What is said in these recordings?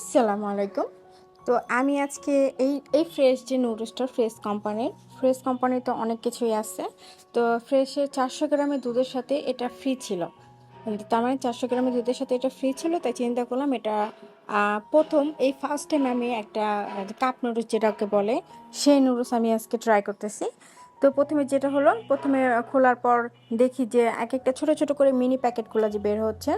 আসসালামু আলাইকুম। তো আমি আজকে এই ফ্রেশ যে নুডলসটা ফ্রেশ কোম্পানিতে অনেক কিছুই আছে। তো ফ্রেশের 400 গ্রামের দুধের সাথে এটা ফ্রি ছিল। তার মানে 400 গ্রামের দুধের সাথে এটা ফ্রি ছিল, তাই চিন্তা করলাম এটা প্রথম এই ফার্স্ট টাইম আমি একটা কাপ নুডলস যেটাকে বলে সেই নুডলস আমি আজকে ট্রাই করতেছি। তো প্রথমে যেটা হলো, প্রথমে খোলার পর দেখি যে এক একটা ছোট ছোট করে মিনি প্যাকেটগুলো যে বের হচ্ছে।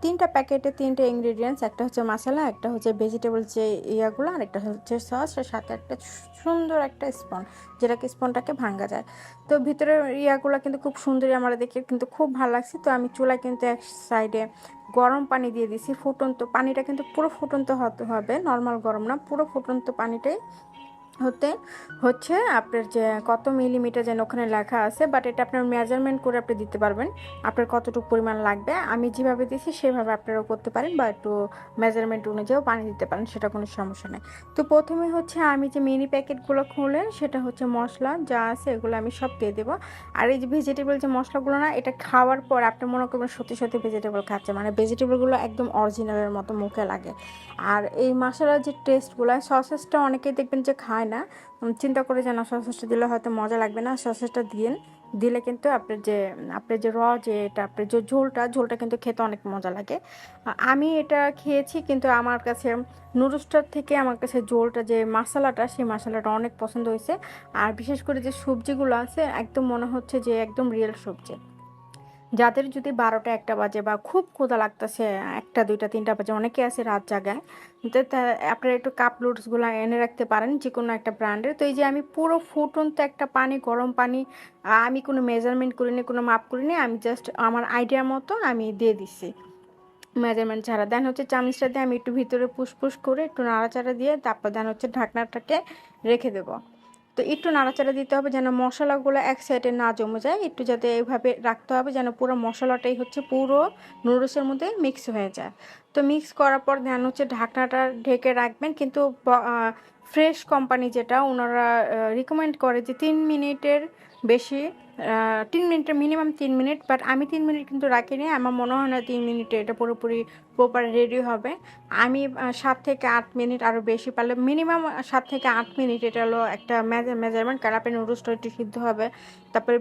3টা প্যাকেটে 3টে ইনগ্রিডিয়েন্টস, একটা হচ্ছে মশলা, একটা হচ্ছে ভেজিটেবল যে ইয়াগুলো, আর একটা হচ্ছে সস, আর সাথে একটা সুন্দর একটা স্পন, যেটাকে স্পনটাকে ভাঙা যায়। তো ভিতরের ইয়াগুলো কিন্তু খুব সুন্দরই আমার দেখে কিন্তু খুব ভালো লাগছে। তো আমি চুলায় কিন্তু এক সাইডে গরম পানি দিয়ে দিছি, ফুটন্ত পানিটা কিন্তু পুরো ফুটন্ত হতে হবে, নর্মাল গরম না, পুরো ফুটন্ত পানিটাই হতে হচ্ছে। আপনার যে কত মিলিমিটার যেন ওখানে লেখা আছে, বাট এটা আপনার মেজারমেন্ট করে আপনি দিতে পারবেন আপনার কতটুকু পরিমাণ লাগবে। আমি যেভাবে দিয়েছি সেভাবে আপনারাও করতে পারেন, বা একটু মেজারমেন্ট অনুযায়ীও পানি দিতে পারেন, সেটা কোনো সমস্যা নেই। তো প্রথমে হচ্ছে আমি যে মিনি প্যাকেটগুলো খুলে সেটা হচ্ছে মশলা যা আছে এগুলো আমি সব দিয়ে দেবো। আর এই যে ভেজিটেবল যে মশলাগুলো না, এটা খাওয়ার পর আপনি মনে করবেন সত্যি সত্যি ভেজিটেবল খাচ্ছে, মানে ভেজিটেবলগুলো একদম অরিজিনালের মতো মুখে লাগে। আর এই মশলার যে টেস্টগুলো, সসেসটা অনেকেই দেখবেন যে খায় না, চিন্তা করে যে না সসেসটা দিলে হয়তো মজা লাগবে না, সসেসটা দিলে কিন্তু আপনার যে যে এটা আপনার যে ঝোলটা কিন্তু খেতে অনেক মজা লাগে। আমি এটা খেয়েছি, কিন্তু আমার কাছে নুডলসটার থেকে আমার কাছে ঝোলটা যে মশলাটা, সেই মশলাটা অনেক পছন্দ হয়েছে। আর বিশেষ করে যে সবজিগুলো আছে একদম মনে হচ্ছে যে একদম রিয়েল সবজি। যাদের যদি 12টা 1টা বাজে বা খুব ক্ষুধা লাগতেছে, 1টা 2টা 3টা বাজে, অনেকে আছে রাত জাগায়, তো আপনারা একটু কাপ নুডলসগুলো এনে রাখতে পারেন যে কোনো একটা ব্র্যান্ডের। তো এই যে আমি পুরো ফুটন্ত একটা পানি, গরম পানি, আমি কোনো মেজারমেন্ট করিনি, কোনো মাপ করিনি, আমি জাস্ট আমার আইডিয়া মতো আমি দিয়ে দিছি মেজারমেন্ট ছাড়া। দেন হচ্ছে চামচটা দিয়ে আমি একটু ভিতরে পুশ করে একটু নাড়াচাড়া দিয়ে তারপর দেন হচ্ছে ঢাকনাটাকে রেখে দেবো। তো একটু নাড়াচাড়া দিতে হবে যেন মশলাগুলো এক সাইডে না জমে যায়, একটু যাতে এইভাবে রাখতে হবে যেন পুরো মশলাটাই হচ্ছে পুরো নুডলসের মধ্যে মিক্স হয়ে যায়। তো মিক্স করার পর ধ্যান হচ্ছে ঢাকনাটা ঢেকে রাখবেন, কিন্তু ফ্রেশ কোম্পানি যেটা ওনারা রিকমেন্ড করে যে 3 মিনিটের বেশি, 3 মিনিটের মিনিমাম 3 মিনিট, বাট আমি 3 মিনিট কিন্তু রাখিনি, আমার মনে হয় না 3 মিনিটে এটা পুরোপুরি প্রপার রেডি হবে। আমি 7 থেকে 8 মিনিট, আরও বেশি পারলে মিনিমাম 7 থেকে 8 মিনিট, এটা হলো একটা মেজারমেন্ট, কারণ আপনার নুডলসটা একটু সিদ্ধ হবে, তারপরে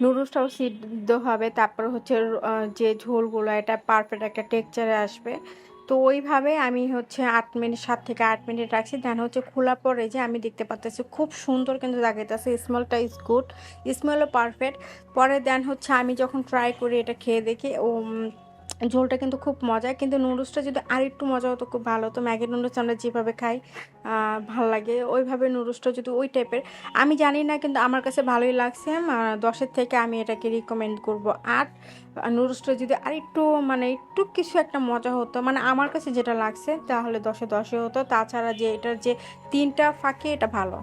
নুডলসটাও সিদ্ধ হবে, তারপর হচ্ছে যে ঝোলগুলো এটা পারফেক্ট একটা টেক্সচারে আসবে। তো ওইভাবে আমি হচ্ছে 8 মিনিট, 7 থেকে 8 মিনিট রাখছি। দেন হচ্ছে খোলার পরে যে আমি দেখতে পাচ্ছি খুব সুন্দর কিন্তু দেখাইতেছে, স্মেলটা ইজ গুড, স্মেলও পারফেক্ট। পরে দেন হচ্ছে আমি যখন ট্রাই করি এটা খেয়ে দেখি, ঝোলটা কিন্তু খুব মজা, কিন্তু নুডলসটা যদি আর একটু মজা হতো খুব ভালো হতো। ম্যাগি নুডলস আমরা যেভাবে খাই ভাল লাগে, ওইভাবে নুডলসটা যদি ওই টাইপের, আমি জানি না, কিন্তু আমার কাছে ভালোই লাগছে। 10-এর থেকে আমি এটাকে রিকমেন্ড করব। আর নুডলসটা যদি আর একটু মানে একটু কিছু একটা মজা হতো, মানে আমার কাছে যেটা লাগছে, তাহলে 10-এ 10 হতো। তাছাড়া যে এটার যে 3টা ফাঁকে এটা ভালো।